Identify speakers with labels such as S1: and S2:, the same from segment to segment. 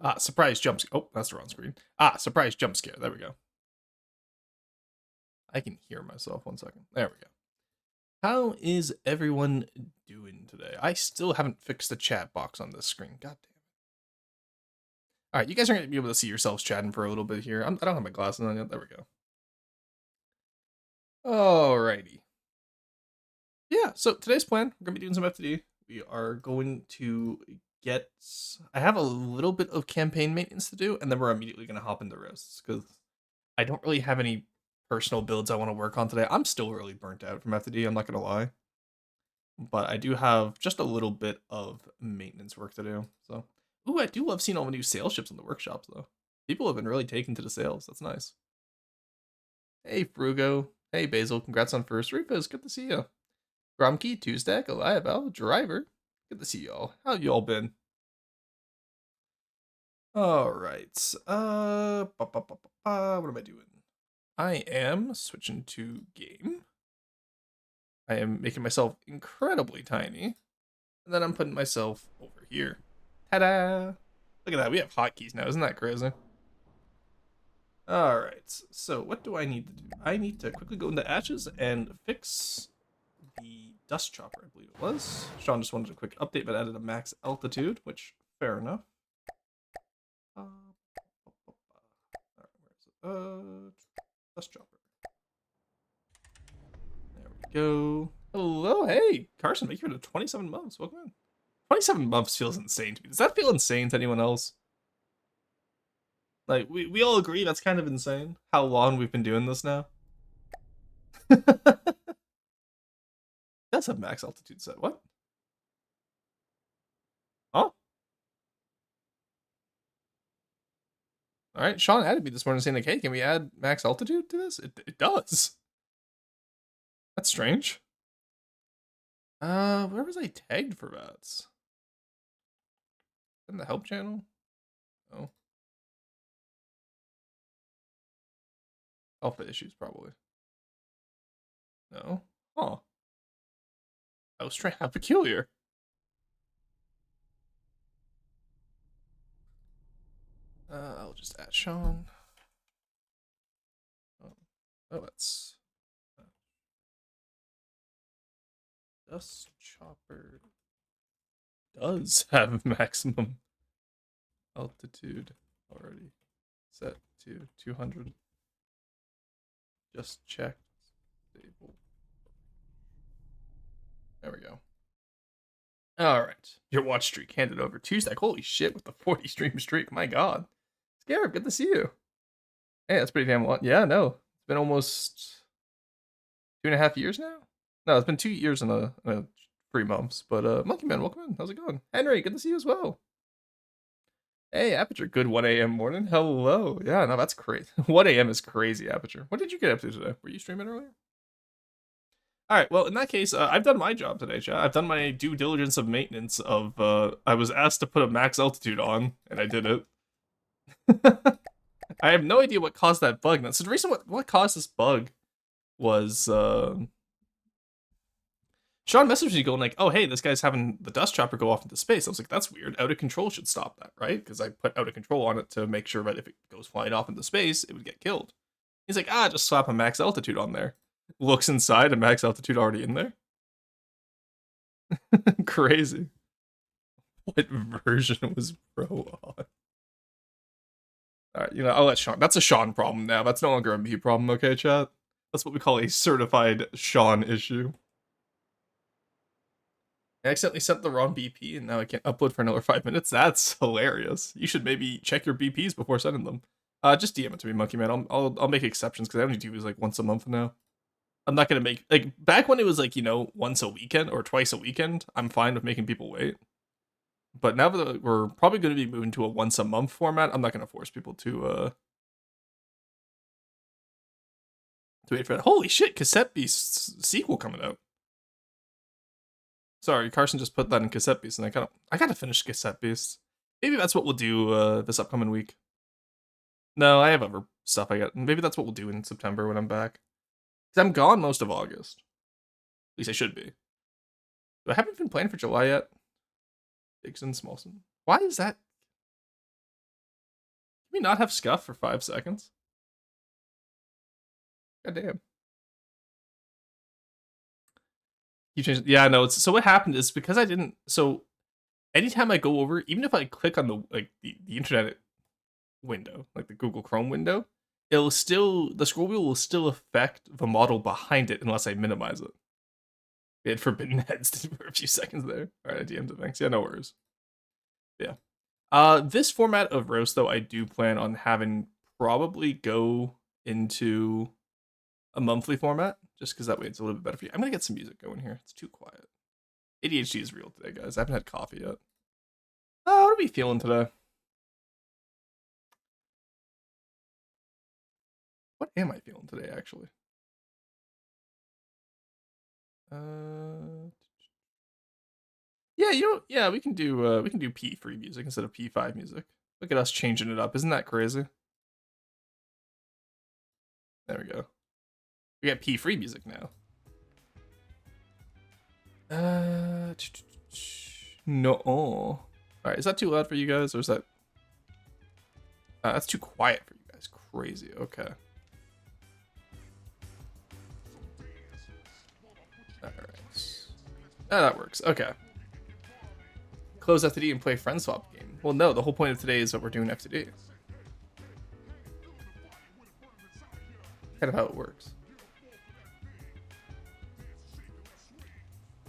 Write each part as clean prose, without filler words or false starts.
S1: Ah, surprise jump scare. Oh, that's the wrong screen. Ah, surprise jump scare. There we go. I can hear myself. 1 second. There we go. How is everyone doing today? I still haven't fixed the chat box on this screen. God damn it. All right, you guys are going to be able to see yourselves chatting for a little bit here. I don't have my glasses on yet. There we go. Alrighty. Yeah, so today's plan, we're going to be doing some FTD. We are going to get... I have a little bit of campaign maintenance to do, and then we're immediately going to hop into risks, because I don't really have any personal builds I want to work on today. I'm still really burnt out from FTD, I'm not going to lie. But I do have just a little bit of maintenance work to do, so... Ooh, I do love seeing all the new sales ships in the workshops, though. People have been really taken to the sales. That's nice. Hey, Frugo. Hey, Basil. Congrats on first. Reapers, good to see you. Gromkey, Tuesday, Eliabel, Driver. Good to see y'all. How y'all been? Alright. What am I doing? I am switching to game. I am making myself incredibly tiny. And then I'm putting myself over here. Ta-da! Look at that, we have hotkeys now, isn't that crazy? Alright, so what do I need to do? I need to quickly go into Ashes and fix the dust chopper, I believe it was. Sean just wanted a quick update, but added a max altitude, which, fair enough. Dust chopper. There we go. Hello, hey, Carson, make you to 27 months. Welcome in. 27 months feels insane to me. Does that feel insane to anyone else? Like, we all agree that's kind of insane, how long we've been doing this now. That's a max altitude set. What? Huh? Alright, Sean added me this morning saying, like, hey, can we add max altitude to this? It does. That's strange. Where was I tagged for that? In the help channel? Oh. Alpha issues, probably. No? Huh. That was strange. How peculiar. I'll just add Sean. Oh, that's... Dust Chopper does have maximum altitude already set to 200. Just check. Stable. There we go. Alright. Your watch streak handed over Tuesday. Holy shit, with the 40 stream streak. My god. Scarab, good to see you. Hey, that's pretty damn long. Yeah, no. It's been almost 2.5 years now? No, it's been 2 years and a 3 months. But Monkey Man, welcome in. How's it going? Henry, good to see you as well. Hey, Aperture, good 1 a.m. morning. Hello. Yeah, no, that's crazy. 1 a.m. is crazy, Aperture. What did you get up to today? Were you streaming earlier? All right, well, in that case, I've done my job today, chat. I've done my due diligence of maintenance of, I was asked to put a max altitude on, and I did it. I have no idea what caused that bug. So the reason what caused this bug was, Sean messaged me going like, oh, hey, this guy's having the dust chopper go off into space. I was like, that's weird. Out of control should stop that, right? Because I put out of control on it to make sure that if it goes flying off into space, it would get killed. He's like, just slap a max altitude on there. Looks inside, a max altitude already in there. Crazy. What version was Pro on? Alright, I'll let Sean. That's a Sean problem now. That's no longer a me problem, okay, chat? That's what we call a certified Sean issue. I accidentally sent the wrong BP and now I can't upload for another 5 minutes. That's hilarious. You should maybe check your BPs before sending them. Just DM it to me, Monkey Man. I'll make exceptions because I only do these like once a month now. I'm not gonna make like back when it was like once a weekend or twice a weekend. I'm fine with making people wait. But now that we're probably going to be moving to a once a month format, I'm not going to force people to wait for that. Holy shit, Cassette Beast sequel coming out. Sorry, Carson just put that in Cassette Beast, and I gotta finish Cassette Beast. Maybe that's what we'll do this upcoming week. No, I have other stuff I got. Maybe that's what we'll do in September when I'm back. Because I'm gone most of August. At least I should be. But I haven't been planning for July yet. Dixon, Smallson. Why is that? we not have scuff for 5 seconds? God damn. You changed. Yeah, no. It's so what happened is because I didn't. So anytime I go over, even if I click on the internet window, like the Google Chrome window, it'll still the scroll wheel will still affect the model behind it unless I minimize it. It had forbidden heads for a few seconds there. All right, I DM'd it. Thanks. Yeah, no worries. Yeah. This format of roast though, I do plan on having probably go into a monthly format, just because that way it's a little bit better for you. I'm gonna get some music going here. It's too quiet. ADHD is real today, guys. I haven't had coffee yet. Oh, what are we feeling today? What am I feeling today, actually? Yeah, yeah, we can do P3 music instead of P5 music. Look at us changing it up. Isn't that crazy? There we go. We got P3 music now. No. All right, is that too loud for you guys, or is that? That's too quiet for you guys. Crazy. Okay. All right. That works. Okay. Close FTD and play friend swap game. Well, no. The whole point of today is that we're doing FTD. Kind of how it works.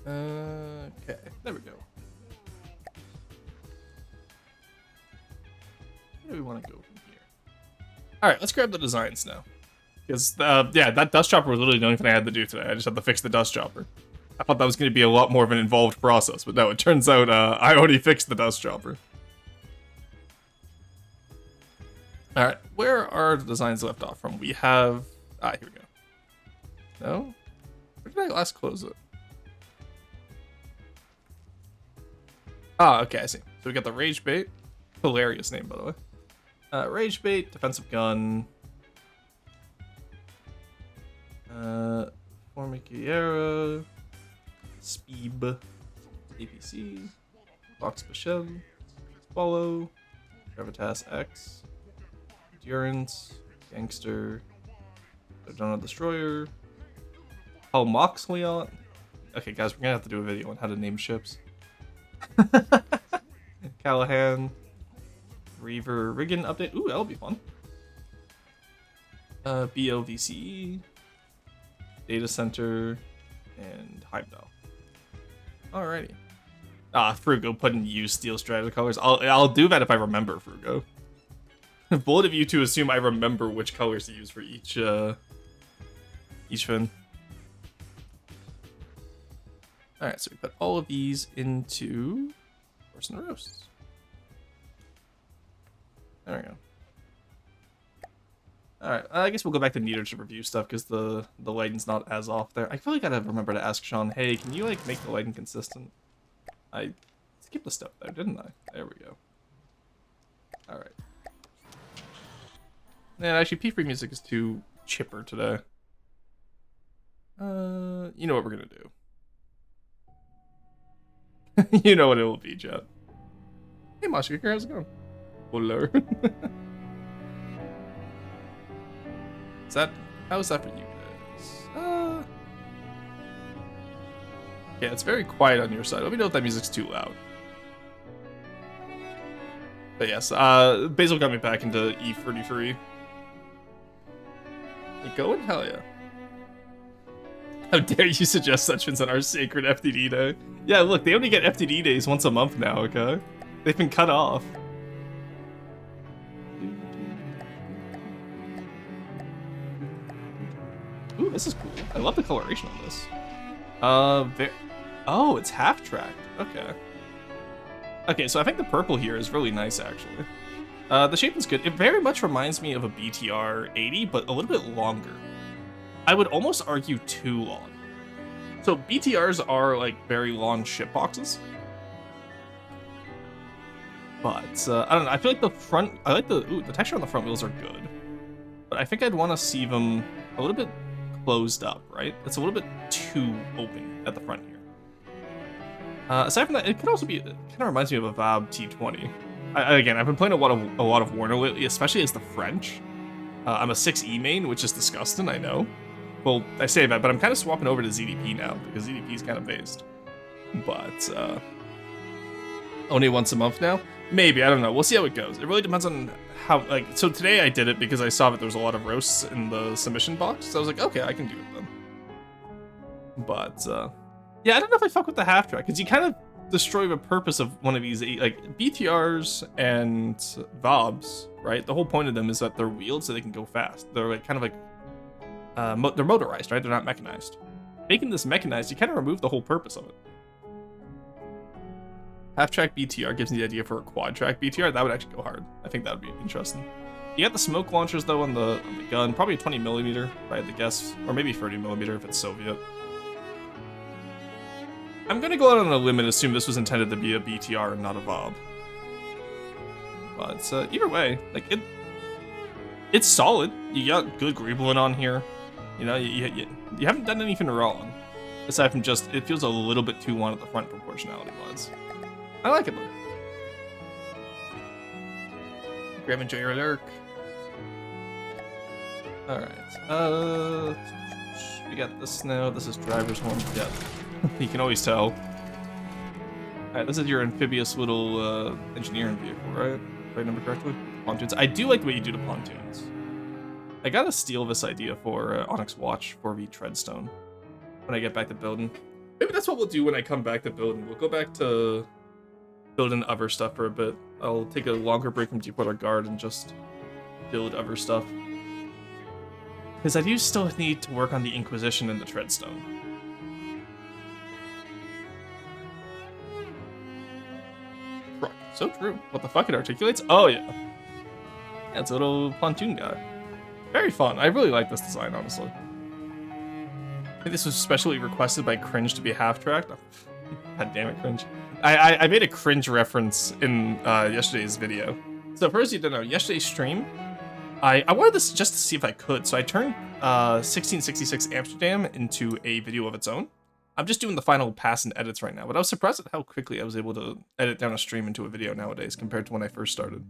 S1: Okay. There we go. Where do we want to go from here? All right, let's grab the designs now. Because, yeah, that dust chopper was literally the only thing I had to do today. I just had to fix the dust chopper. I thought that was going to be a lot more of an involved process, but no, it turns out I already fixed the dust chopper. All right, where are the designs left off from? We have... here we go. No? Where did I last close it? Okay, I see. So we got the Rage Bait. Hilarious name, by the way. Rage Bait, Defensive Gun. Formicuera. Speeb. APC. Vox Bashel. Follow. Gravitas X. Endurance. Gangster. Dodonna Destroyer. Moxleon. Okay, guys, we're gonna have to do a video on how to name ships. Callahan. Reaver Riggin update. Ooh, that'll be fun. BOVCE. Data Center. And Heimdall. Alrighty. Frugo putting use steel strata colors. I'll do that if I remember, Frugo. Bold of you to assume I remember which colors to use for each fin. Alright, so we put all of these into Roast and Roasts. There we go. Alright, I guess we'll go back to Neater to review stuff because the lighting's not as off there. I really gotta remember to ask Sean, hey, can you like make the lighting consistent? I skipped a step there, didn't I? There we go. Alright. Yeah, actually P3 music is too chipper today. You know what we're gonna do. You know what it will be, Jet. Hey, Moshkicker, how's it going? Hello. How's that for you guys? Yeah, it's very quiet on your side. Let me know if that music's too loud. But yes, Basil got me back into E33. You going? Hell yeah. How dare you suggest such things on our sacred FTD day? Yeah, look, they only get FTD days once a month now, okay? They've been cut off. Ooh, this is cool. I love the coloration on this. Oh, it's half-tracked. Okay. Okay, so I think the purple here is really nice, actually. The shape is good. It very much reminds me of a BTR 80, but a little bit longer. I would almost argue too long. So BTRs are like very long ship boxes. But I don't know, I feel like the front, the texture on the front wheels are good. But I think I'd want to see them a little bit closed up, right? It's a little bit too open at the front here. Aside from that, it could also be, it kind of reminds me of a VAB T20. Again, I've been playing a lot of Warner lately, especially as the French. I'm a 6E main, which is disgusting, I know. Well, I say that, but I'm kind of swapping over to ZDP now, because ZDP is kind of based. But, only once a month now? Maybe, I don't know. We'll see how it goes. It really depends on how, like, so today I did it because I saw that there was a lot of roasts in the submission box, so I was like, okay, I can do it then. But, yeah, I don't know if I fuck with the half track, because you kind of destroy the purpose of one of these, like, BTRs and VOBs, right? The whole point of them is that they're wheeled so they can go fast. They're, like, kind of like, they're motorized, right? They're not mechanized. Making this mechanized, you kind of remove the whole purpose of it. Half-track BTR gives me the idea for a quad-track BTR. That would actually go hard. I think that would be interesting. You got the smoke launchers, though, on the gun. Probably a 20mm, if I had to guess. Or maybe 30mm if it's Soviet. I'm going to go out on a limb and assume this was intended to be a BTR and not a VOB. But either way, like, it's solid. You got good greebling on here. You know, you haven't done anything wrong. Aside from just, it feels a little bit too long at the front proportionality-wise. I like it though. Grab enjoy your lurk. Alright. We got this now. This is driver's horn. Yeah. You can always tell. Alright, this is your amphibious little engineering vehicle, right? If I remember correctly? Pontoons. I do like the way you do the pontoons. I gotta steal this idea for Onyx Watch for the Treadstone when I get back to building. Maybe that's what we'll do when I come back to building. We'll go back to building other stuff for a bit. I'll take a longer break from Deepwater Guard and just build other stuff. Because I do still need to work on the Inquisition and the Treadstone. So true. What the fuck, it articulates? Oh yeah. Yeah, it's a little pontoon guy. Very fun. I really like this design, honestly. I think this was specially requested by Cringe to be half-tracked. God damn it, Cringe. I made a Cringe reference in yesterday's video. So for those of you who don't know, yesterday's stream, I wanted this just to see if I could. So I turned 1666 Amsterdam into a video of its own. I'm just doing the final pass and edits right now, but I was surprised at how quickly I was able to edit down a stream into a video nowadays compared to when I first started.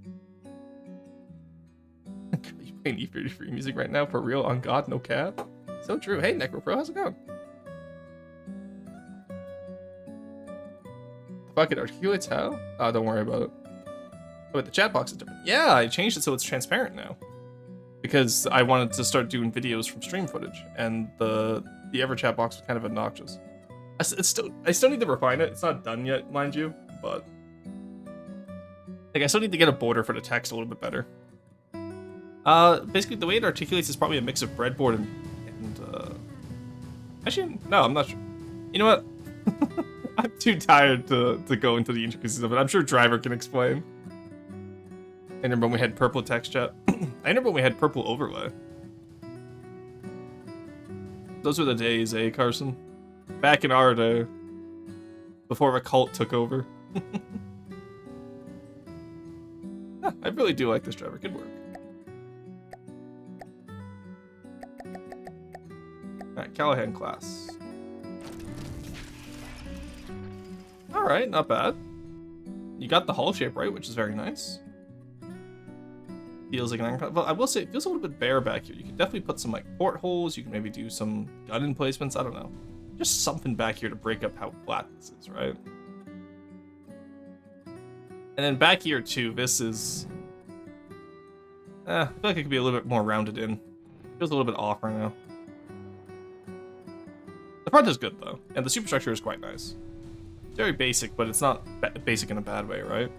S1: Are you playing E33 music right now? For real? On God? No cap? So true. Hey, NecroPro, how's it going? Fuck it, articulates how? Oh, don't worry about it. Oh, wait, the chat box is different. Yeah, I changed it so it's transparent now. Because I wanted to start doing videos from stream footage, and the ever chat box was kind of obnoxious. I still need to refine it. It's not done yet, mind you, but like I still need to get a border for the text a little bit better. Basically the way it articulates is probably a mix of breadboard and actually no, I'm not sure. You know what? I'm too tired to go into the intricacies of it. I'm sure Driver can explain. I remember when we had purple text chat. I remember when we had purple overlay. Those were the days, eh, Carson? Back in our day. Before a cult took over. Yeah, I really do like this driver. Good work. Alright, Callahan class. Alright, not bad. You got the hull shape right, which is very nice. Feels like an iron. Well, I will say it feels a little bit bare back here. You can definitely put some like portholes. You can maybe do some gun emplacements. I don't know. Just something back here to break up how flat this is, right? And then back here too, this is... I feel like it could be a little bit more rounded in. Feels a little bit off right now. The front is good though, and the superstructure is quite nice. It's very basic, but it's not basic in a bad way, right?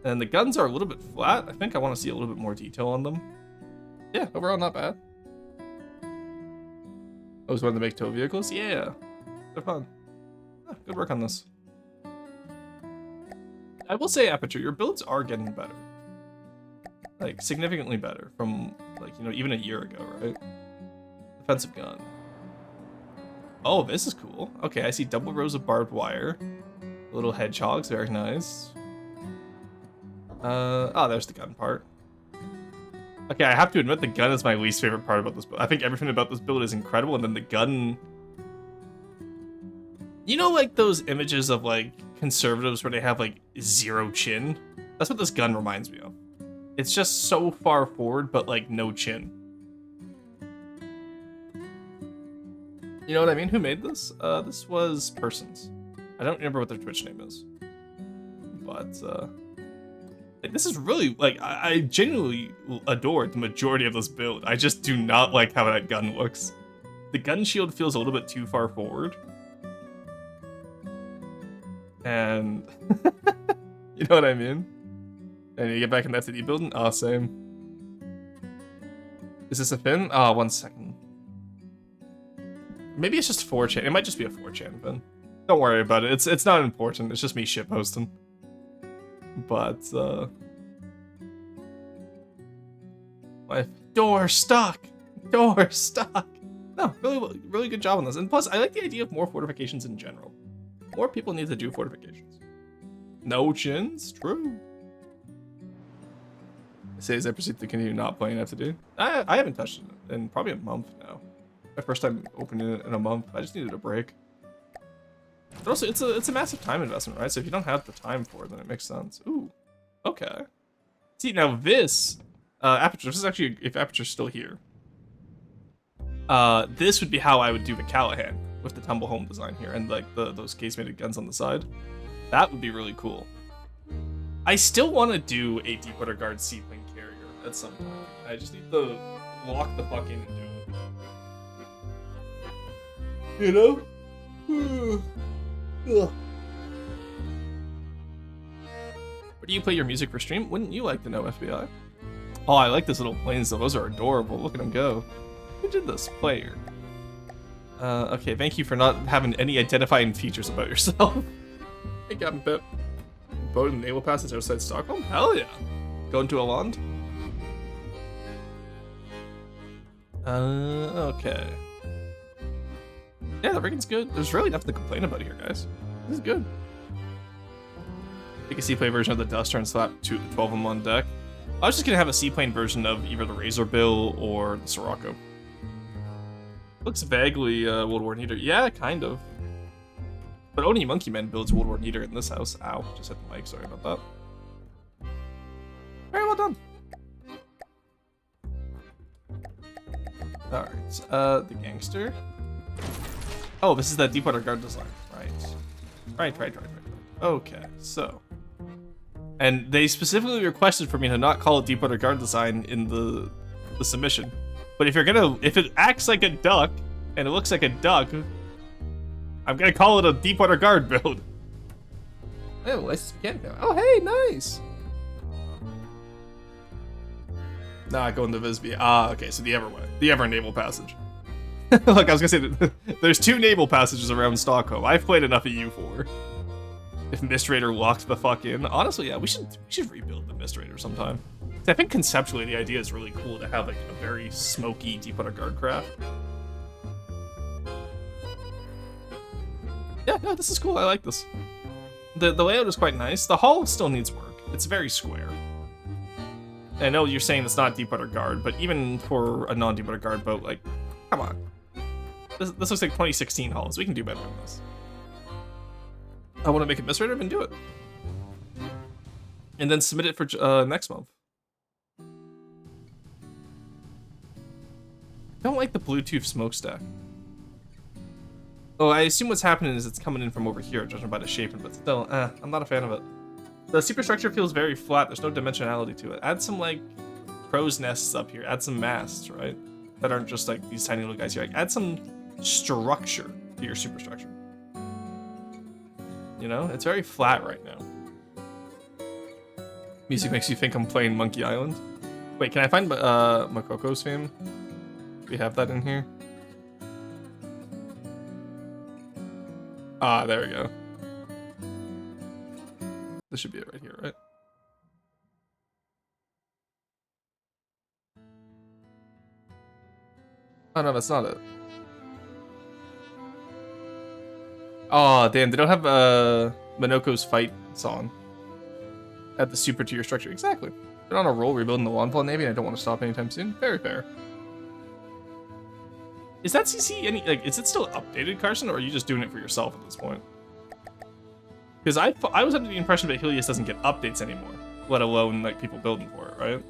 S1: And the guns are a little bit flat. I think I want to see a little bit more detail on them. Yeah, overall not bad. I was wanting to make tow vehicles? Yeah, they're fun. Yeah, good work on this. I will say, Aperture, your builds are getting better. Like, significantly better from, like, you know, even a year ago, right? Defensive gun. Oh, this is cool. Okay, I see double rows of barbed wire. Little hedgehogs, very nice. Oh, there's the gun part. Okay, I have to admit the gun is my least favorite part about this build. I think everything about this build is incredible, and then the gun... You know, like, those images of, like, conservatives where they have, like, zero chin? That's what this gun reminds me of. It's just so far forward, but like no chin. You know what I mean? Who made this? This was Persons. I don't remember what their Twitch name is. But, like, this is really, like, I genuinely adore the majority of this build. I just do not like how that gun looks. The gun shield feels a little bit too far forward. And, you know what I mean? And you get back in the FTD building? Oh, same. Is this a fin? Oh, 1 second. Maybe it's just 4chan. It might just be a 4chan fin. Don't worry about it. It's not important. It's just me shitposting. But, my door stuck! Door stuck! No, really, really good job on this. And plus, I like the idea of more fortifications in general. More people need to do fortifications. No chins? True. I say as I proceed to continue not playing FTD. I haven't touched it in probably a month now. My first time opening it in a month. I just needed a break. But also, it's a massive time investment, right? So if you don't have the time for it, then it makes sense. Ooh, okay. See, now this, Aperture, this is actually, if Aperture's still here, this would be how I would do the Callahan with the tumble home design here and like those casemated guns on the side. That would be really cool. I still want to do a Deepwater Guard seaplane carrier at some point. I just need to lock the fuck in and do it. You know? Ugh. Where do you play your music for stream? Wouldn't you like to know, FBI? Oh, I like those little planes though. Those are adorable. Look at them go. Who did this? Player. Okay, thank you for not having any identifying features about yourself. Hey, Captain Pip. Boat and naval passage outside Stockholm? Hell yeah. Going to a land? Okay. Yeah, the rigging's good. There's really nothing to complain about here, guys. This is good. Take a seaplane version of the Duster and slap 12 of them on deck. I was just gonna have a seaplane version of either the Razorbill or the Sirocco. Looks vaguely World War Neater. Yeah, kind of. But only Monkey Man builds World War Neater in this house. Ow, just hit the mic, sorry about that. Very well done. Alright, the Gangster. Oh, this is that Deepwater Guard design. Right. Okay, so. And they specifically requested for me to not call it Deepwater Guard design in the submission. But if it acts like a duck, and it looks like a duck, I'm gonna call it a Deepwater Guard build. Oh, licensed mechanic. Oh, hey, nice. Nah, I go into Visby. Ah, okay, so the Everway. The Ever Naval Passage. Look, I was gonna say, there's 2 naval passages around Stockholm. I've played enough of U4. If Mist Raider locked the fuck in. Honestly, yeah, we should rebuild the Mist Raider sometime. I think conceptually the idea is really cool to have like a very smoky Deepwater Guard craft. Yeah, no, this is cool. I like this. The layout is quite nice. The hull still needs work. It's very square. I know you're saying it's not Deepwater Guard, but even for a non-Deepwater Guard boat, like, come on. This looks like 2016 hulls. We can do better than this. I want to make a Mist Raider and do it. And then submit it for next month. I don't like the Bluetooth smokestack. Oh, I assume what's happening is it's coming in from over here, judging by the shape, but still, I'm not a fan of it. The superstructure feels very flat. There's no dimensionality to it. Add some, like, crow's nests up here. Add some masts, right? That aren't just, like, these tiny little guys here. Like, add some structure to your superstructure. You know? It's very flat right now. Music makes you think I'm playing Monkey Island. Wait, can I find Makoko's theme? Do we have that in here? Ah, there we go. This should be it right here, right? Oh no, that's not it. Oh damn, they don't have Minoko's fight song. Add the super to your structure. Exactly. They're on a roll rebuilding the Longfall Navy and I don't want to stop anytime soon. Very fair. Is that CC any, like, is it still updated, Carson, or are you just doing it for yourself at this point? Because I was under the impression that Helios doesn't get updates anymore. let alone like people building for it, right?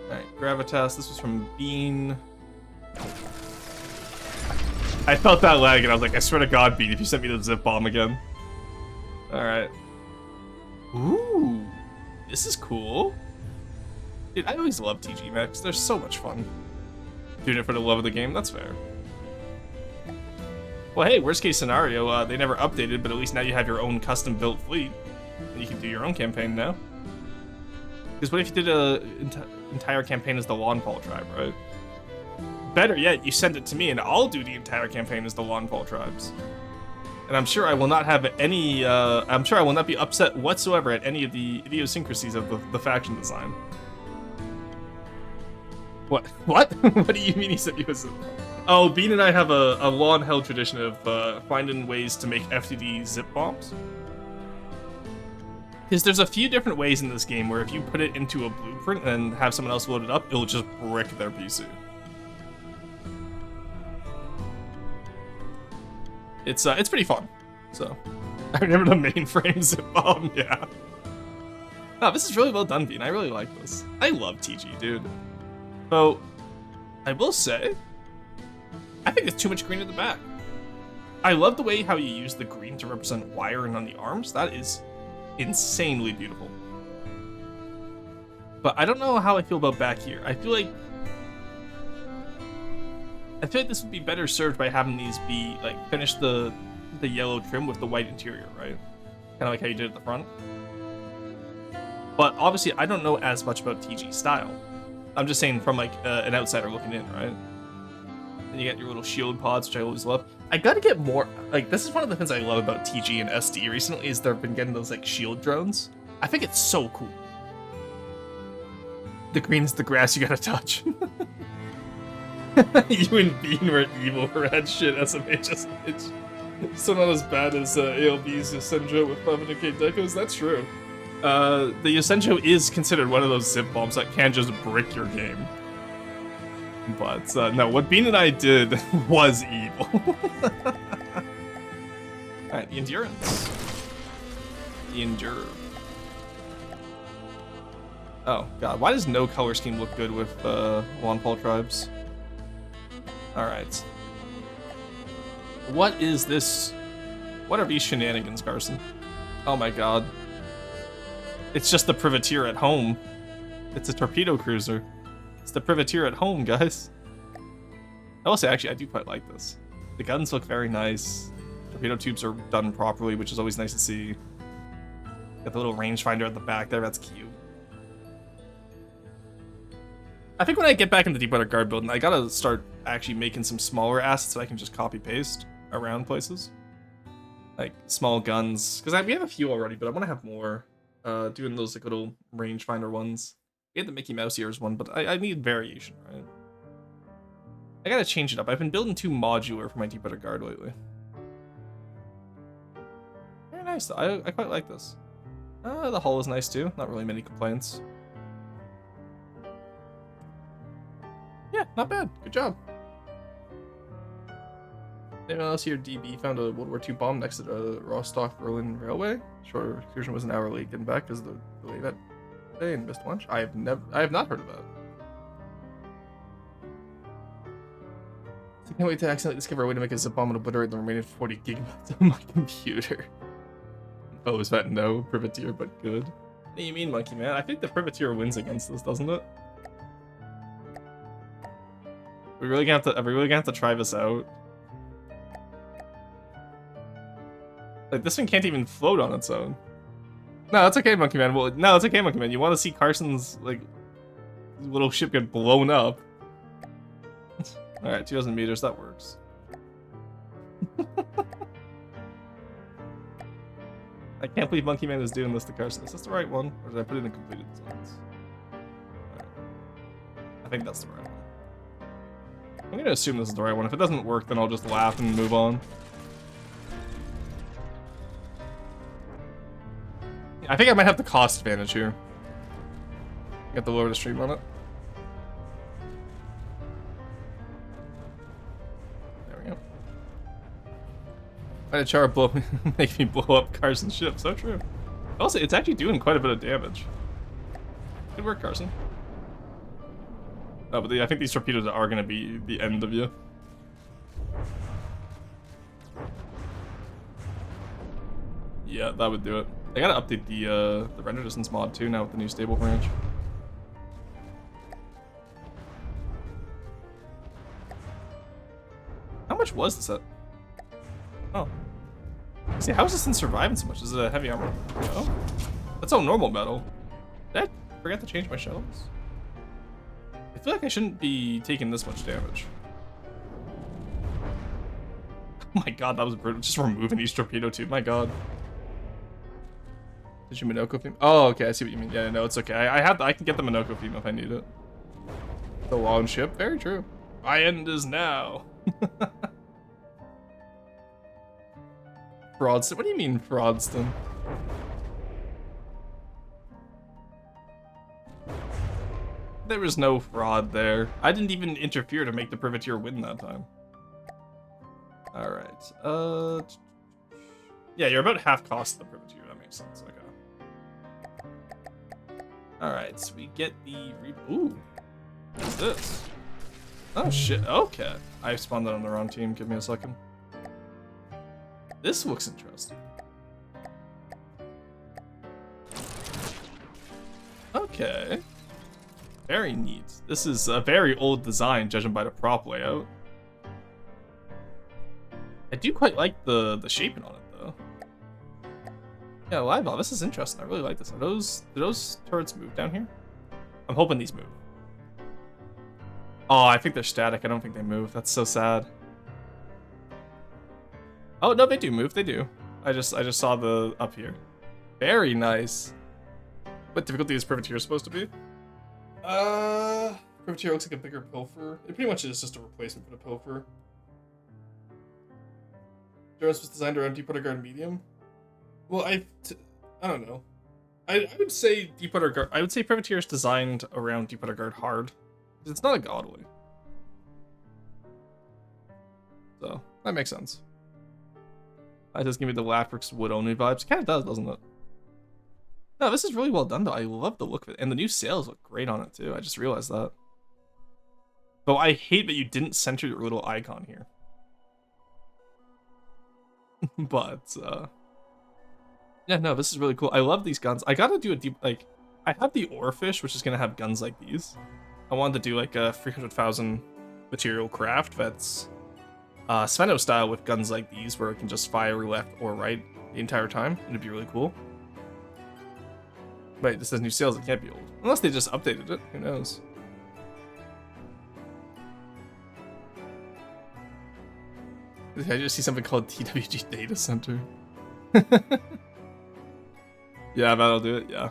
S1: Alright, Gravitas, this was from Bean. I felt that lag and I was like, I swear to God, Bean, if you sent me the zip bomb again. Alright. Ooh, this is cool. Dude, I always love TG mechs. They're so much fun. Doing it for the love of the game, that's fair. Well, hey, worst case scenario, they never updated, but at least now you have your own custom built fleet. And you can do your own campaign now. Because what if you did a entire campaign as the Lawnfall tribe, right? Better yet, you send it to me and I'll do the entire campaign as the Lawnfall tribes. And I'm sure I will not have any, I'm sure I will not be upset whatsoever at any of the idiosyncrasies of the faction design. What? What? What do you mean he said he was... Oh, Bean and I have a long-held tradition of finding ways to make FTD zip bombs. Because there's a few different ways in this game where if you put it into a blueprint and have someone else load it up, it'll just brick their PC. It's pretty fun. So, I remember the mainframe zip bomb, yeah. Oh, this is really well done, Bean. I really like this. I love TG, dude. So, I will say, I think it's too much green at the back. I love the way how you use the green to represent wiring on the arms. That is insanely beautiful. But I don't know how I feel about back here. I feel like this would be better served by having these be, like, finish the yellow trim with the white interior, right? Kind of like how you did at the front. But obviously, I don't know as much about TG style. I'm just saying from, like, an outsider looking in, right? And you get your little shield pods, which I always love. I gotta get more, like, this is one of the things I love about TG and SD recently, is they've been getting those, like, shield drones. I think it's so cool. The green's the grass you gotta touch. You and Bean were evil for that shit, SMH. So not as bad as ALB's Yosenjo with 500k decos, that's true. The Yosenjo is considered one of those zip bombs that can just brick your game. But, no, what Bean and I did was evil. Alright, the Endurance. The Endure. Oh, God, why does no color scheme look good with Lawnfall tribes? Alright. What is this? What are these shenanigans, Carson? Oh my God. It's just the privateer at home. It's a torpedo cruiser. It's the privateer at home, guys. I will say, actually, I do quite like this. The guns look very nice. Torpedo tubes are done properly, which is always nice to see. Got the little rangefinder at the back there, that's cute. I think when I get back into Deepwater Guard building, I gotta start actually making some smaller assets that I can just copy-paste around places. Like, small guns. Because we have a few already, but I want to have more. Doing those, like, little rangefinder ones. We had the Mickey Mouse ears one, but I need variation, right? I gotta change it up. I've been building too modular for my Deepwater Guard lately. Very nice, though. I quite like this. The hull is nice, too. Not really many complaints. Yeah, not bad. Good job. Anyone else here, DB, found a World War II bomb next to the Rostock-Berlin Railway? Shorter excursion was an hour late getting back because of the delay that day and missed lunch. I have not heard of that. So I can't wait to accidentally discover a way to make a zip bomb and obliterate the remaining 40 gigabytes on my computer. Oh, is that no privateer, but good? What do you mean, Monkey Man? I think the privateer wins against this, doesn't it? Are we really gonna have to try this out? Like, this one can't even float on its own. No, it's okay, Monkey Man. Well, no, it's okay, Monkey Man. You want to see Carson's, like, little ship get blown up. Alright, 2,000 meters, that works. I can't believe Monkey Man is doing this to Carson. Is this the right one? Or did I put it in completed designs? Right. I think that's the right one. I'm gonna assume this is the right one. If it doesn't work, then I'll just laugh and move on. I think I might have the cost advantage here. Got to lower the stream on it. There we go. Why did Chara make me blow up Carson's ship? So true. Also, it's actually doing quite a bit of damage. Good work, Carson. Oh, but I think these torpedoes are going to be the end of you. Yeah, that would do it. I gotta update the render distance mod too now with the new stable branch. How much was this at? Oh. See, how is this thing surviving so much? Is it a heavy armor? Oh. That's all normal metal. Did I forget to change my shells? I feel like I shouldn't be taking this much damage. Oh my god, that was brutal. Just removing each torpedo tube, my god. Did you Minoko theme? Oh, okay, I see what you mean. Yeah, no, it's okay. I can get the Minoko theme if I need it. The long ship, very true. My end is now. Fraudston, what do you mean Fraudston? There was no fraud there. I didn't even interfere to make the privateer win that time. Alright, yeah, you're about half cost of the privateer, that makes sense, okay. Alright, so we get the ooh, what's this? Oh shit, okay. I spawned that on the wrong team, give me a second. This looks interesting. Okay. Very neat. This is a very old design, judging by the prop layout. I do quite like the shaping on it, though. Yeah, live ball. This is interesting. I really like this. Do those turrets move down here? I'm hoping these move. Oh, I think they're static. I don't think they move. That's so sad. Oh no, they do move. They do. I just saw the up here. Very nice. What difficulty is privateer supposed to be? Privateer looks like a bigger pilfer. It pretty much is just a replacement for the pilfer. Jonas was designed around Deepwater Guard medium. Well, I don't know. I would say Deepwater Guard. I would say privateer is designed around Deepwater Guard hard. It's not a godly. So that makes sense. That does give me the Laprix wood only vibes. It kind of does, doesn't it? No, this is really well done though. I love the look of it. And the new sails look great on it too. I just realized that. But I hate that you didn't center your little icon here. But, yeah, no, this is really cool. I love these guns. I gotta do a deep, like, I have the Oarfish, which is gonna have guns like these. I wanted to do, like, a 300,000 material craft that's Sveno style with guns like these, where it can just fire left or right the entire time. It'd be really cool. Wait, this says new sails. It can't be old. Unless they just updated it. Who knows? I just see something called TWG Data Center. Yeah, that'll do it, yeah.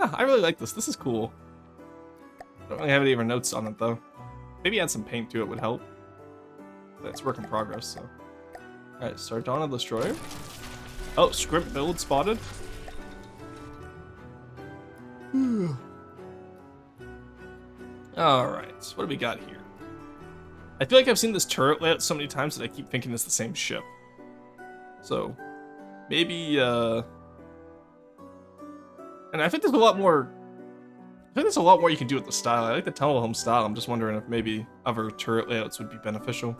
S1: Ah, I really like this. This is cool. I don't really have any of our notes on it, though. Maybe add some paint to it would help. But it's work in progress, so. Alright, Sardana Destroyer. Oh, script build spotted. Alright, what do we got here? I feel like I've seen this turret layout so many times that I keep thinking it's the same ship. So, maybe, and I think there's a lot more, you can do with the style. I like the tunnel home style. I'm just wondering if maybe other turret layouts would be beneficial.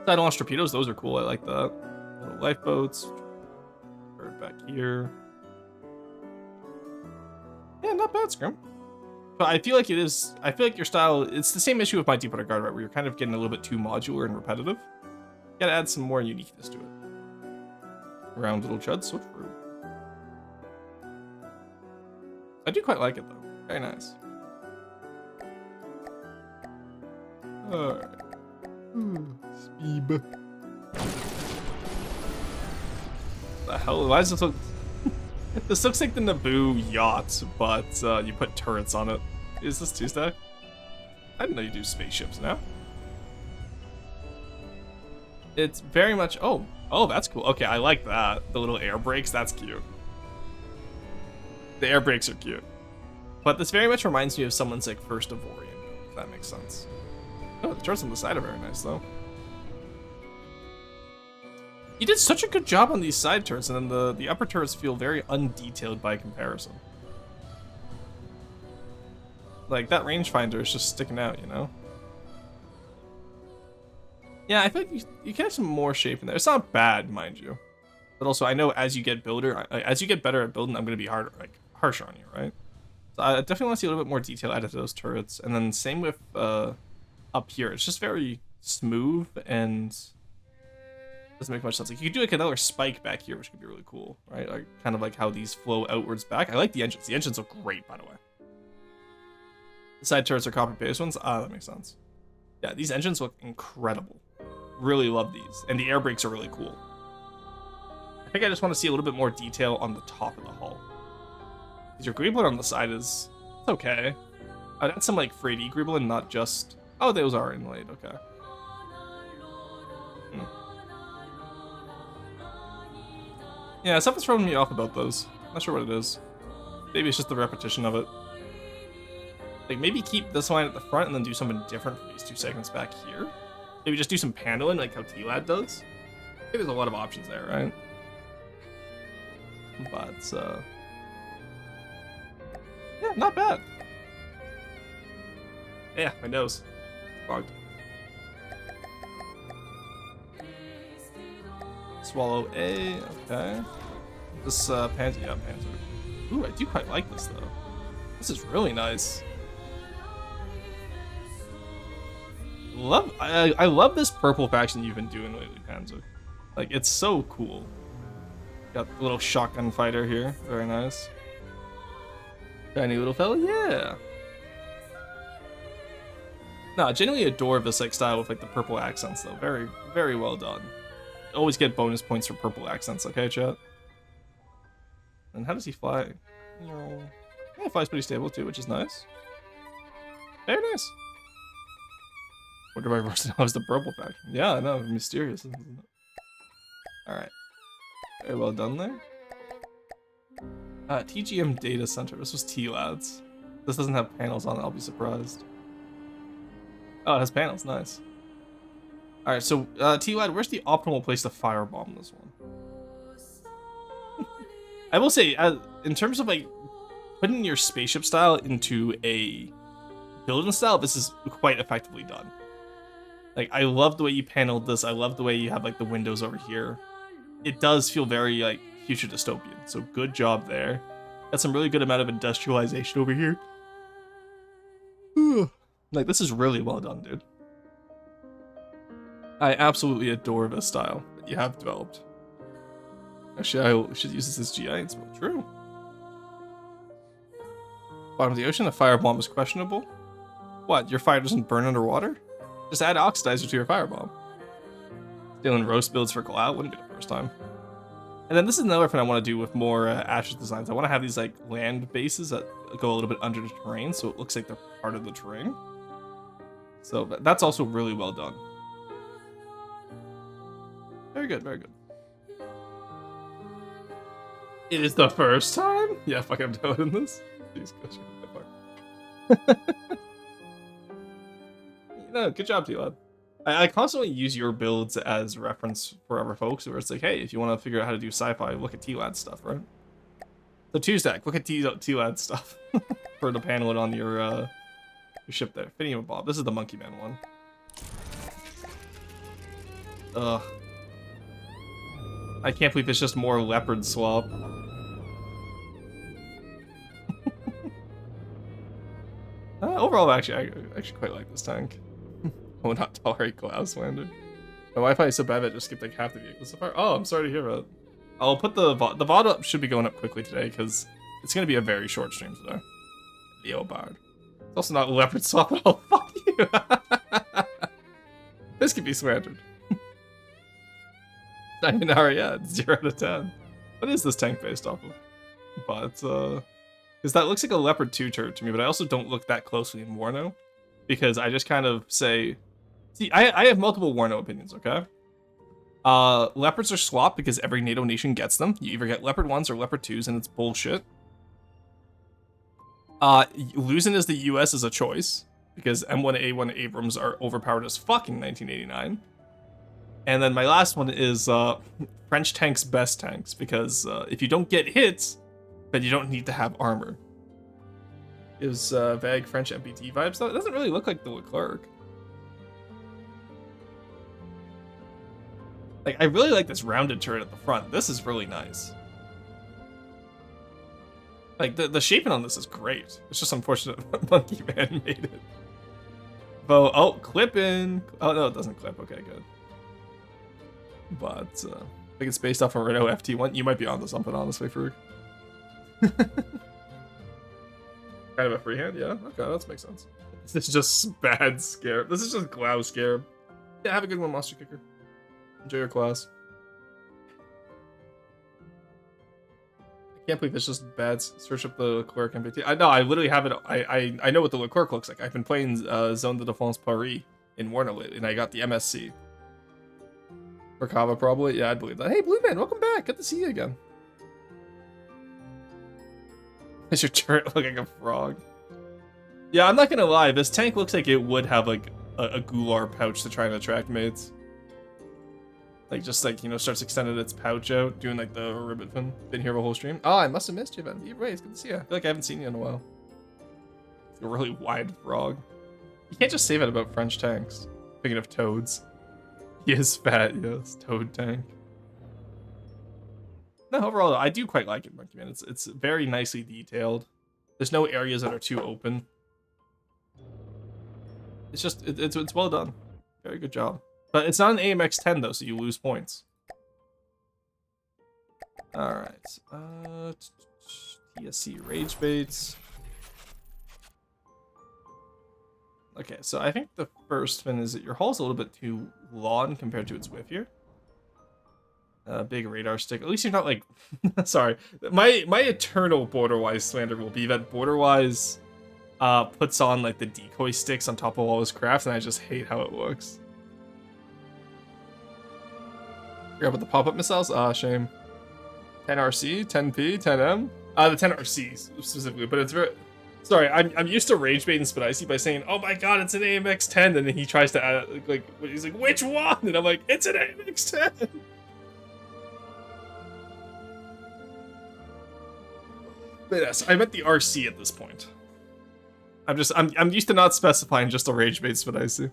S1: Side launch torpedoes, those are cool. I like that. Little lifeboats. Turret back here. Yeah, not bad, Scrum. But I feel like it is, I feel like your style, it's the same issue with my Deepwater Guard, right, where you're kind of getting a little bit too modular and repetitive. You gotta add some more uniqueness to it. Round little chud, switch through. I do quite like it, though. Very nice. Alright. Speeb. The hell? Why does this look... This looks like the Naboo yacht, but you put turrets on it. Is this two-stack? I didn't know you do spaceships now. It's very much... Oh, that's cool. Okay, I like that. The little air brakes, that's cute. The air brakes are cute. But this very much reminds me of someone's like first Avorian build, if that makes sense. Oh, the turrets on the side are very nice, though. He did such a good job on these side turrets, and then the upper turrets feel very undetailed by comparison. Like, that rangefinder is just sticking out, you know? Yeah, I feel like you can have some more shape in there. It's not bad, mind you. But also, I know as you get better at building, I'm going to be harsher on you, right? So I definitely want to see a little bit more detail added to those turrets. And then same with up here. It's just very smooth and doesn't make much sense. Like, you could do like another spike back here, which could be really cool, right? Like, kind of like how these flow outwards back. I like the engines. The engines look great, by the way. The side turrets are copy-paste ones. Ah, that makes sense. Yeah, these engines look incredible. Really love these. And the air brakes are really cool. I think I just want to see a little bit more detail on the top of the hull. Because your Greeblin on the side is... it's okay. I'd add some, like, 3D Greeblin, not just... oh, those are inlaid. Okay. Yeah, something's throwing me off about those. Not sure what it is. Maybe it's just the repetition of it. Like, maybe keep this line at the front and then do something different for these two segments back here. Maybe just do some paneling like how T-Lad does. I think there's a lot of options there, right? But, yeah, not bad. Yeah, my nose. Fogged. Swallow A, okay. This, Panzer, yeah, Panzer. Ooh, I do quite like this, though. This is really nice. I love this purple faction you've been doing lately, Panzer. Like, it's so cool. Got a little shotgun fighter here. Very nice. Tiny little fella, yeah. No, I genuinely adore this like style with like the purple accents though. Very, very well done. Always get bonus points for purple accents, okay, chat? And how does he fly? Yeah, he flies pretty stable too, which is nice. Very nice. Wonder why Rustin loves the purple faction. Yeah, I know, mysterious, isn't it? Alright. Very well done there. TGM Data Center. This was T-Lads. This doesn't have panels on it, I'll be surprised. Oh, it has panels, nice. Alright, so T-Lad, where's the optimal place to firebomb this one? I will say, in terms of like putting your spaceship style into a building style, this is quite effectively done. Like, I love the way you paneled this. I love the way you have like the windows over here. It does feel very like future dystopian. So good job there. Got some really good amount of industrialization over here. Like, this is really well done, dude. I absolutely adore this style that you have developed. Actually, I should use this as GI inspo. True. Bottom of the ocean, a firebomb is questionable. What, your fire doesn't burn underwater? Just add oxidizer to your firebomb. Stealing roast builds for Cloud wouldn't be the first time. And then this is another thing I want to do with more Ashes designs. I want to have these like land bases that go a little bit under the terrain, so it looks like they're part of the terrain. So that's also really well done. Very good, very good. It is the first time? Yeah, fuck, I'm doing this. Jeez, gosh, no, good job, T-Lad. I constantly use your builds as reference for other folks, where it's like, hey, if you want to figure out how to do sci-fi, look at T-Lad stuff, right? So Tuesday, look at T-Lad stuff for the paneling on your ship there. Fitting with Bob. This is the Monkey Man one. Ugh. I can't believe it's just more leopard slop. Overall, actually, I actually quite like this tank. I will not tolerate Cloud slander. My Wi-Fi is so bad that it just skipped like half the vehicles so far. Oh, I'm sorry to hear that. I'll put the VOD up, should be going up quickly today because it's going to be a very short stream today. Leopard. It's also not leopard swap at all. Fuck you. This could be slandered. I mean, yeah, it's 0 out of 10. What is this tank based off of? But, because that looks like a Leopard 2 turret to me, but I also don't look that closely in Warno. Because I just kind of say... See, I have multiple Warno opinions, okay? Leopards are slop because every NATO nation gets them. You either get Leopard 1s or Leopard 2s, and it's bullshit. Losing as the US is a choice, because M1A1 Abrams are overpowered as fuck in 1989. And then my last one is French tanks best tanks, because if you don't get hits, then you don't need to have armor. Gives vague French MPT vibes, though. It doesn't really look like the Leclerc. Like, I really like this rounded turret at the front. This is really nice. Like, the shaping on this is great. It's just unfortunate Monkey Man made it. Oh, clipping. Oh, no, it doesn't clip. Okay, good. But, I think it's based off a Renault FT1. You might be onto something, honestly, Farouk. Kind of a freehand, yeah? Okay, that makes sense. This is just bad Scarab. This is just Glow Scarab. Yeah, have a good one, Monster Kicker. Enjoy your class. I can't believe it's just bad. Search up the Leclerc MPT. I know, I literally have it. I know what the Leclerc looks like. I've been playing Zone de Défense Paris in Warner lately, and I got the MSC. Merkava, probably. Yeah, I'd believe that. Hey, Blue Man, welcome back. Good to see you again. Is your turret looking like a frog? Yeah, I'm not gonna lie. This tank looks like it would have like a Gular pouch to try and attract mates. Like, just like, you know, starts extending its pouch out, doing like the ribbit fin. Been here the whole stream. Oh, I must have missed you, Ben. Either way, it's good to see you. I feel like I haven't seen you in a while. It's a really wide frog. You can't just say that about French tanks. Thinking of toads. He is fat, yes. Toad tank. No, overall, I do quite like it, Monkey Man. It's very nicely detailed. There's no areas that are too open. It's just, it's well done. Very good job. But it's not an AMX 10 though, so you lose points. Alright. TSC Rage Baits. Okay, so I think the first thing is that your hull's a little bit too long compared to its width here. Big radar stick. At least you're not like... Sorry. My eternal Borderwise slander will be that Borderwise puts on like the decoy sticks on top of all his crafts, and I just hate how it looks. Forgot about the pop-up missiles? Ah, shame. 10RC, 10P, 10M? The 10RCs specifically, but it's very... Sorry, I'm used to rage baiting Spidicy by saying, oh my god, it's an AMX 10, and then he tries to add, like, he's like, which one? And I'm like, it's an AMX 10! But yes, I meant the RC at this point. I'm used to not specifying just a rage bait Spidicy.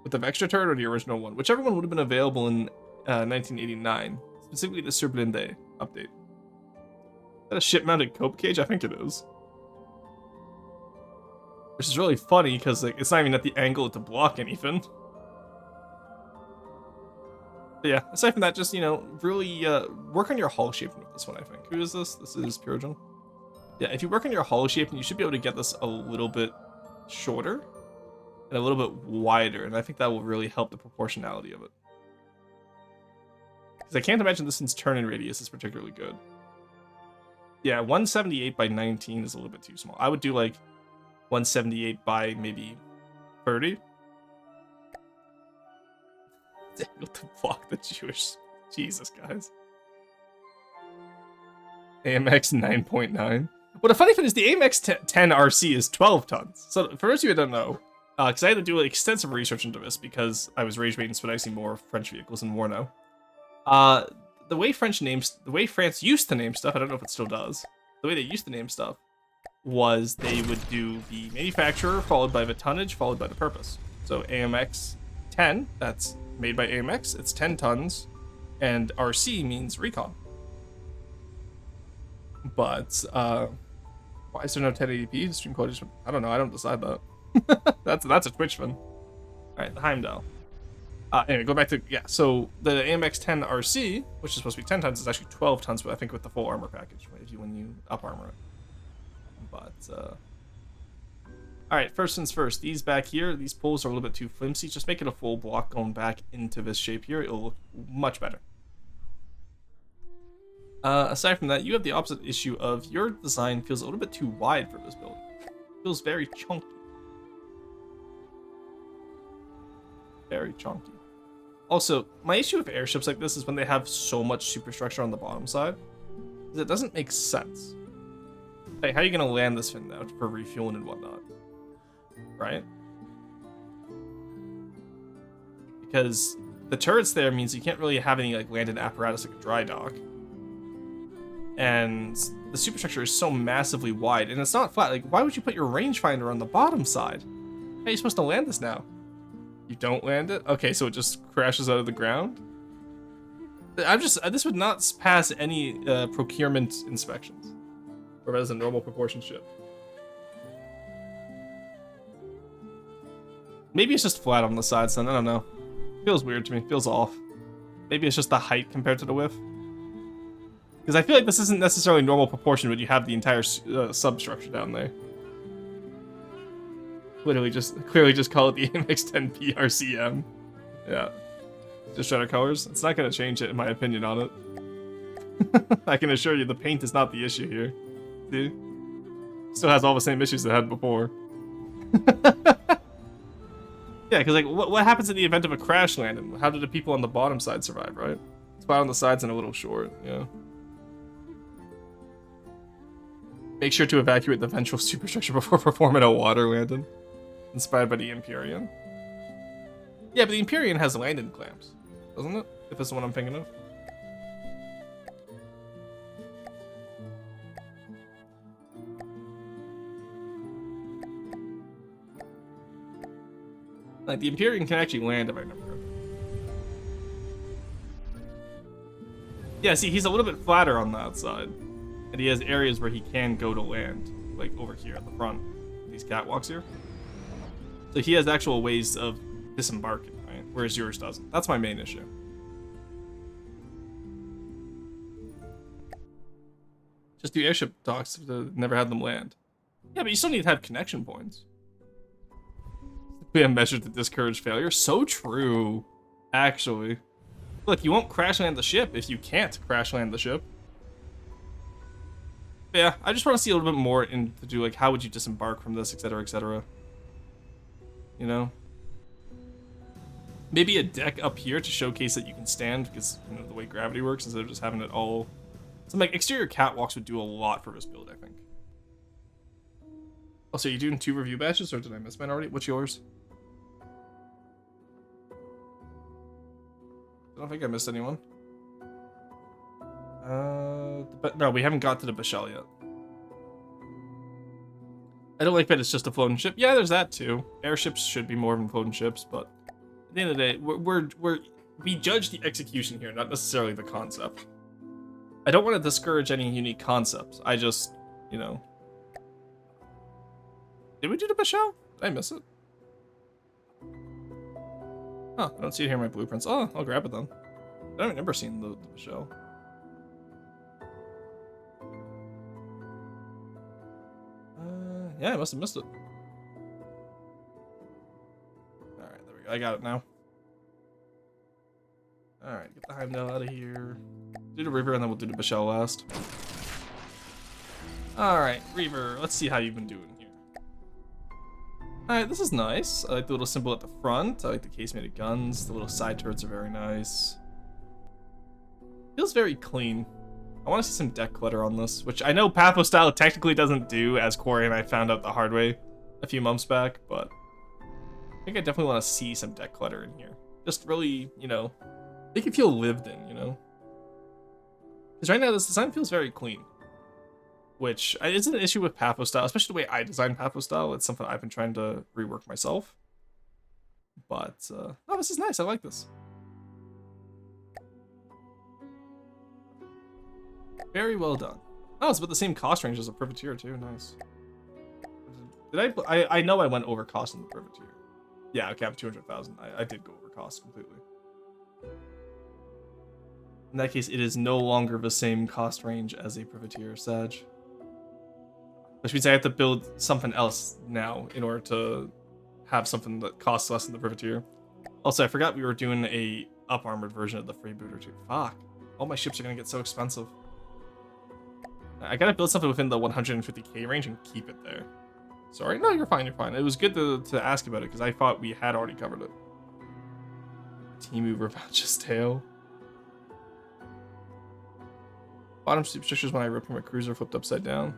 S1: With the extra turret or the original one, whichever one would have been available in 1989, specifically the Surblinde update. Is that a ship-mounted cope cage? I think it is. Which is really funny because like it's not even at the angle to block anything. But yeah, aside from that, just, you know, really work on your hull shaping with this one, I think. Who is this? This is Purogen. Yeah, if you work on your hull shaping, you should be able to get this a little bit shorter and a little bit wider, and I think that will really help the proportionality of it. Because I can't imagine this thing's turn-in radius is particularly good. Yeah, 178 by 19 is a little bit too small. I would do like 178 by maybe 30. Able to block the Jewish... Jesus, guys. AMX 9.9. Well, the funny thing is the AMX 10 RC is 12 tons. So for those of you who don't know, because I had to do extensive research into this because I was rage baiting Spidicy more French vehicles in war now. The way France used to name stuff, I don't know if it still does. The way they used to name stuff was they would do the manufacturer followed by the tonnage followed by the purpose. So AMX 10, that's made by AMX, it's 10 tons, and RC means recon. But why is there no 1080p? The stream quality, I don't know, I don't decide that. that's a Twitch one. Alright, the Heimdall. Anyway, go back to, yeah, so the AMX 10 RC, which is supposed to be 10 tons, is actually 12 tons, but I think with the full armor package, right, when you up armor it. But, alright, first things first, these back here, these poles are a little bit too flimsy. Just make it a full block going back into this shape here. It'll look much better. Aside from that, you have the opposite issue of your design feels a little bit too wide for this build. It feels very chunky. Very chunky. Also, my issue with airships like this is when they have so much superstructure on the bottom side, is it doesn't make sense. Like, how are you going to land this thing now for refueling and whatnot? Right? Because the turrets there means you can't really have any like landed apparatus like a dry dock. And the superstructure is so massively wide, and it's not flat. Like, why would you put your rangefinder on the bottom side? How are you supposed to land this now? You don't land it? Okay, so it just crashes out of the ground? This would not pass any procurement inspections. Or as a normal proportion ship. Maybe it's just flat on the sides then, I don't know. Feels weird to me, feels off. Maybe it's just the height compared to the width. Because I feel like this isn't necessarily normal proportion when you have the entire substructure down there. Clearly just call it the MX-10P RCM. Yeah. Just shutter colors. It's not going to change it, in my opinion on it. I can assure you the paint is not the issue here. See? Still has all the same issues it had before. Yeah, because like, what happens in the event of a crash landing? How do the people on the bottom side survive, right? Spot on the sides and a little short, yeah. Make sure to evacuate the ventral superstructure before performing a water landing. Inspired by the Empyrean. Yeah, but the Empyrean has landing clamps, doesn't it? If that's the one I'm thinking of. Like, the Empyrean can actually land if I remember correctly. Yeah, see, he's a little bit flatter on the outside. And he has areas where he can go to land. Like, over here at the front. These catwalks here. So he has actual ways of disembarking, right? Whereas yours doesn't. That's my main issue. Just do airship docks to never have them land. Yeah, but you still need to have connection points. We have measured to discourage failure. So true, actually. Look, you won't crash land the ship if you can't crash land the ship. But yeah, I just want to see a little bit more into do like how would you disembark from this, etc., etc. You know, maybe a deck up here to showcase that you can stand because you know the way gravity works instead of just having it all. Some like exterior catwalks would do a lot for this build, I think. Oh, so you doing 2 review batches, or did I miss mine already? What's yours? I don't think I missed anyone. But no, we haven't got to the Bashal yet. I don't like that it's just a floating ship. Yeah, there's that too. Airships should be more than floating ships, but at the end of the day, we judge the execution here, not necessarily the concept. I don't want to discourage any unique concepts. I just, you know. Did we do the Bashal? Did I miss it? Huh, I don't see it here in my blueprints. Oh, I'll grab it then. I don't remember seeing the Bashal. Yeah, I must have missed it. Alright, there we go. I got it now. Alright, get the Heimdall out of here. Do the Reaver and then we'll do the Bashal last. Alright, Reaver, let's see how you've been doing here. Alright, this is nice. I like the little symbol at the front. I like the casemated guns. The little side turrets are very nice. Feels very clean. I want to see some deck clutter on this, which I know Pathos style technically doesn't do, as Corey and I found out the hard way a few months back, but I think I definitely want to see some deck clutter in here. Just really, you know, make it feel lived in, you know? Because right now this design feels very clean, which isn't an issue with Pathos style, especially the way I design Pathos style. It's something I've been trying to rework myself. But, oh, this is nice. I like this. Very well done. Oh, it's about the same cost range as a Privateer too. Nice. Did I know I went over cost in the Privateer. Yeah, okay, I have 200,000. I did go over cost completely. In that case, it is no longer the same cost range as a Privateer, Sag. Which means I have to build something else now in order to have something that costs less than the Privateer. Also, I forgot we were doing a up-armored version of the Freebooter too. Fuck. All my ships are gonna get so expensive. I gotta build something within the 150k range and keep it there. Sorry? No, you're fine, you're fine. It was good to ask about it, because I thought we had already covered it. Timu Revanch's Tale. Bottom superstructures when I ripped my cruiser flipped upside down.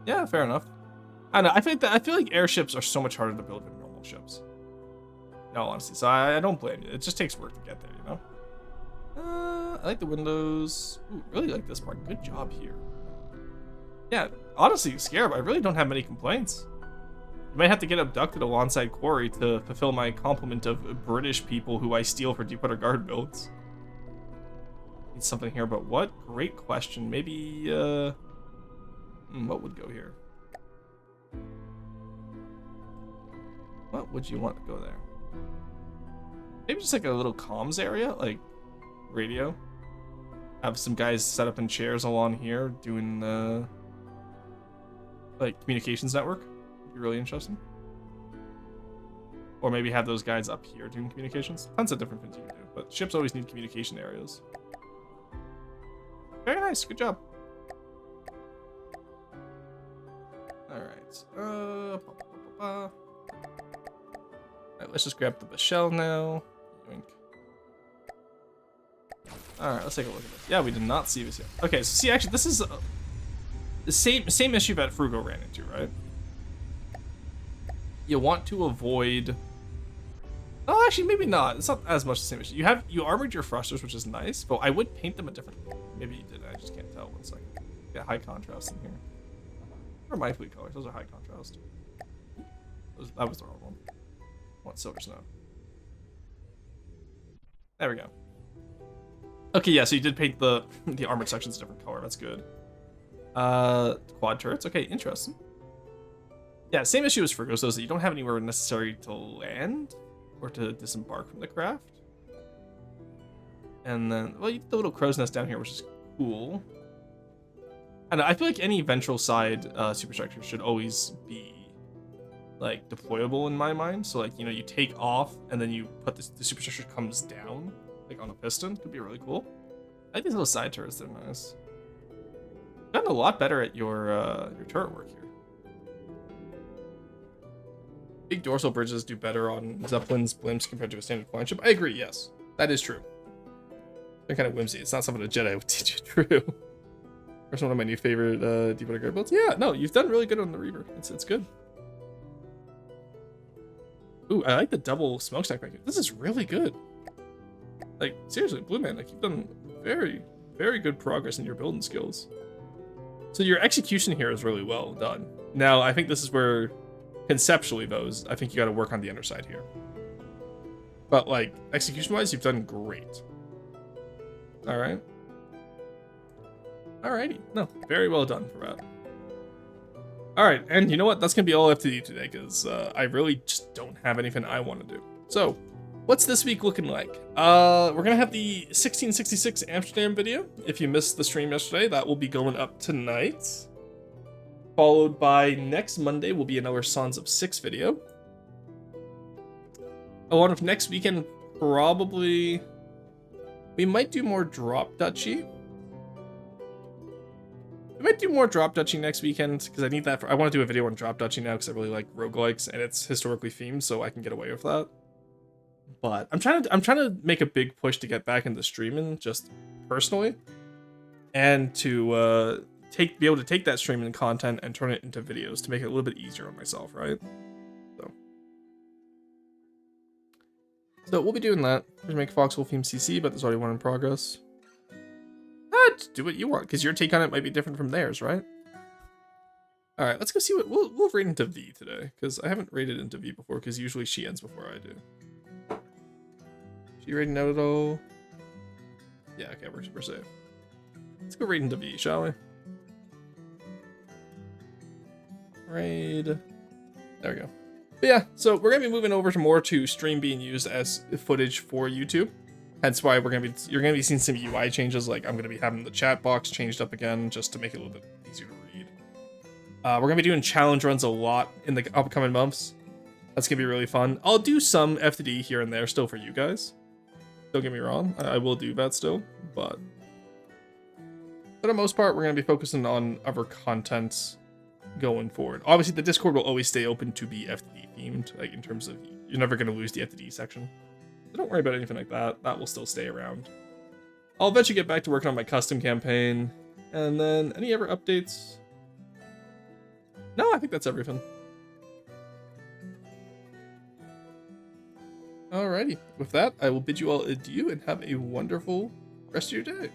S1: Yeah, fair enough. I don't know, I feel like airships are so much harder to build than normal ships. No, honestly, so I don't blame you. It just takes work to get there, you know? I like the windows. Ooh, really like this part. Good job here. Yeah, honestly, Scarab, I really don't have many complaints. You might have to get abducted alongside Quarry to fulfill my complement of British people who I steal for Deepwater Guard builds. Need something here, but what? Great question. Maybe, what would go here? What would you want to go there? Maybe just like a little comms area, like radio. Have some guys set up in chairs along here doing the like communications network. Would be really interesting. Or maybe have those guys up here doing communications. Tons of different things you can do, but ships always need communication areas. Very nice, good job. Alright, Alright, let's just grab the Bashell now. Yoink. Alright, let's take a look at this. Yeah, we did not see this yet. Okay, so see, actually, this is the same issue that Frugo ran into, right? You want to avoid... Oh, actually, maybe not. It's not as much the same issue. You armored your thrusters, which is nice, but I would paint them a different... Maybe you did, I just can't tell. 1 second. Get high contrast in here. Or my fleet colors, those are high contrast. That was the wrong one. I want silver snow. There we go. Okay, yeah, so you did paint the armored sections a different color. That's good. Quad turrets. Okay, interesting. Yeah, same issue as Frugo's, though, is that you don't have anywhere necessary to land or to disembark from the craft. And then, well, you get the little crow's nest down here, which is cool. And I feel like any ventral side superstructure should always be like deployable in my mind. So like, you know, you take off and then you put the superstructure comes down like on a piston. Could be really cool. I like these little side turrets, they're nice. Gotten a lot better at your turret work here. Big dorsal bridges do better on Zeppelin's blimps compared to a standard flying ship. I agree, yes. That is true. They're kind of whimsy. It's not something a Jedi would teach you true. That's one of my new favorite Deepwater Guard builds. Yeah, no, you've done really good on the Reaver. It's good. Ooh, I like the double smokestack back here. This is really good. Like, seriously, Blue Man, like, you've done very, very good progress in your building skills. So your execution here is really well done. Now, I think this is where, conceptually, though, I think you got to work on the underside here. But, like, execution-wise, you've done great. All right. Alrighty. No, very well done for that. Alright, and you know what? That's going to be all I have to do today, because I really just don't have anything I want to do. So, what's this week looking like? We're going to have the 1666 Amsterdam video. If you missed the stream yesterday, that will be going up tonight. Followed by next Monday will be another Sons of Six video. A lot of next weekend, probably... We might do more Drop Duchy. We might do more Drop Duchy next weekend, because I need that for... I want to do a video on Drop Duchy now, because I really like roguelikes, and it's historically themed, so I can get away with that. But I'm trying to make a big push to get back into streaming, just personally. And to be able to take that streaming content and turn it into videos to make it a little bit easier on myself, right? So we'll be doing that. We're gonna make Foxhole theme CC, but there's already one in progress. Just do what you want, because your take on it might be different from theirs, right? All right, let's go see what we'll raid into V today, because I haven't raided into V before, because usually she ends before I do. She raiding out at all? Yeah, okay, we're safe. Let's go raid into V, shall we? Raid. There we go. But yeah, so we're gonna be moving over to stream being used as footage for YouTube. Hence why you're gonna be seeing some UI changes. Like I'm gonna be having the chat box changed up again just to make it a little bit easier to read. We're gonna be doing challenge runs a lot in the upcoming months. That's gonna be really fun. I'll do some FTD here and there still for you guys. Don't get me wrong, I will do that still, but for the most part, we're gonna be focusing on other content going forward. Obviously, the Discord will always stay open to be FTD themed, like in terms of you're never gonna lose the FTD section. So don't worry about anything like that. That will still stay around. I'll eventually get back to working on my custom campaign, and then any other updates? No, I think that's everything. Alrighty. With that, I will bid you all adieu and have a wonderful rest of your day.